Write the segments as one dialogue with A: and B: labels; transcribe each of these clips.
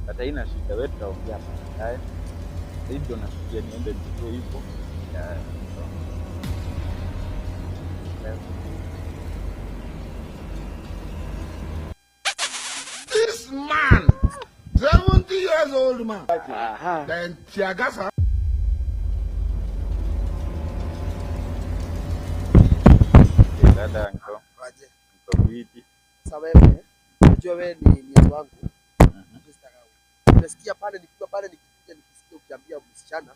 A: Hata ina shida, wewe tutaongea baadaye. Sasa ndio nasikia niende nichukue hivyo.
B: This man, 70 years old man, then Tiagasa.
A: Dada niko vipi?
C: Sasa wewe unajua wewe ni wangu. Nimesikia pale nikiwa pale nikikuja nikisikia ukiambia msichana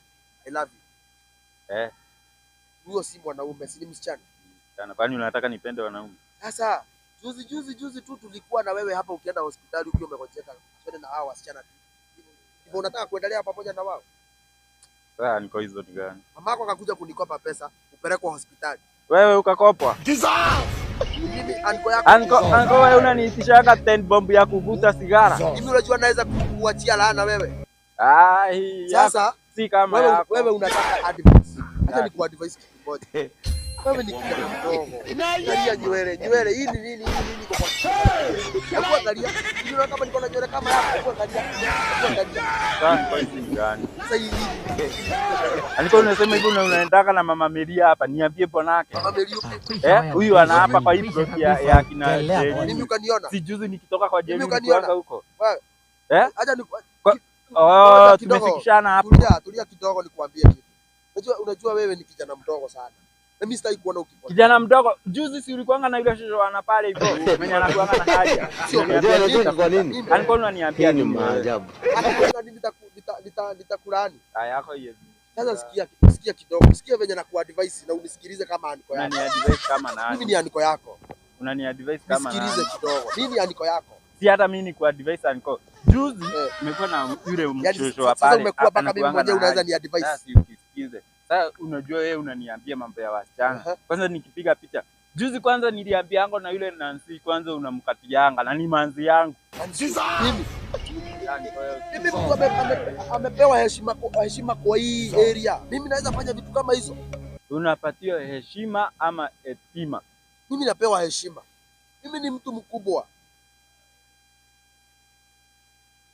C: I love you. Huyo si mwanaume, si ni msichana.
A: Sana kwani unataka nipende wanaume?
C: Sasa juzi tu tulikuwa na wewe hapa ukienda hospitali ukiwa umegojeka twende na hao wasichana tu. Hivyo unataka kuendelea pamoja na wao?
A: Sasa niko hizo ni gani?
C: Mamako akakuja kunikopa pesa upelekwa hospitali.
A: Wewe ukakopwa?
C: Mimi anko yako.
A: Anko wewe unaniitishaka 10 bomb ya kuvuta sigara.
C: Mimi unajua naweza kukuachia laana wewe.
A: Hii
C: sasa
A: si kama yako.
C: Wewe unataka advice. Acha nikuadvise kitu moja. Wewe ni kijana mdogo. Angalia nywele hii ni nini iko kwa. Hebu angalia. Unaona kama niko na nywele kama yako, hebu angalia.
A: Sasa kwa hizi gani?
C: Sasa hii
A: Alikuwa unasema hivi unaendaka na Mama Melia hapa, niambie bwanake.
C: Mama Melia
A: huyu ana hapa kwa hii plot ya kina
C: mimi ukaniona.
A: Si juzi nikitoka kwa Jeni kuanga huko.
C: Acha
A: tumefikishana hapo.
C: Tulia kidogo nikwambie kitu. Unajua wewe ni kijana mdogo sana. Mimi sitaki kuona ukipotea.
A: Kijana mdogo, juzi si ulikuanga na yule shosho ana pale hivyo. Mwenye anakuanga na haja.
D: Unajua kwa nini?
A: Alikuwa ananiambia
D: ni maajabu.
C: Nitakulani.
A: Yako hiyo.
C: Sasa sikia kidogo. Sikia venye nakuadvise na unisikilize kama aniko yako.
A: Unaniadvise kama nani?
C: Mimi ni aniko yako.
A: Unaniadvise kama nani?
C: Nisikilize kidogo. Mimi ni aniko yako.
A: Si hata mimi ni kuadvise aniko. Juzi nimekuwa na yule mshosho hapa.
C: Sasa umekuwa mpaka mimi mwenyewe unaweza ni advise.
A: Sasa ukisikize. Sasa unajua wewe unaniambia mambo ya wasichana. Kwanza nikipiga picha. Juzi kwanza niliambia yangu na yule Nancy kwanza unamkatianga na ni manzi yangu.
C: Mimi mtu amepewa heshima kwa hii area. Mimi naweza fanya vitu kama hizo.
A: Unapatiwa heshima ama heshima?
C: Mimi napewa heshima. Mimi ni mtu mkubwa.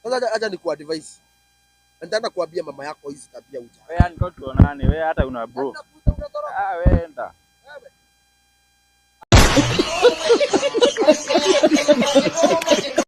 C: Sasa acha nikuadvise. Nitaenda kuambia mama yako hizi tabia ucha.
A: Wewe niko tuonane, wewe hata una bro. Wewe enda.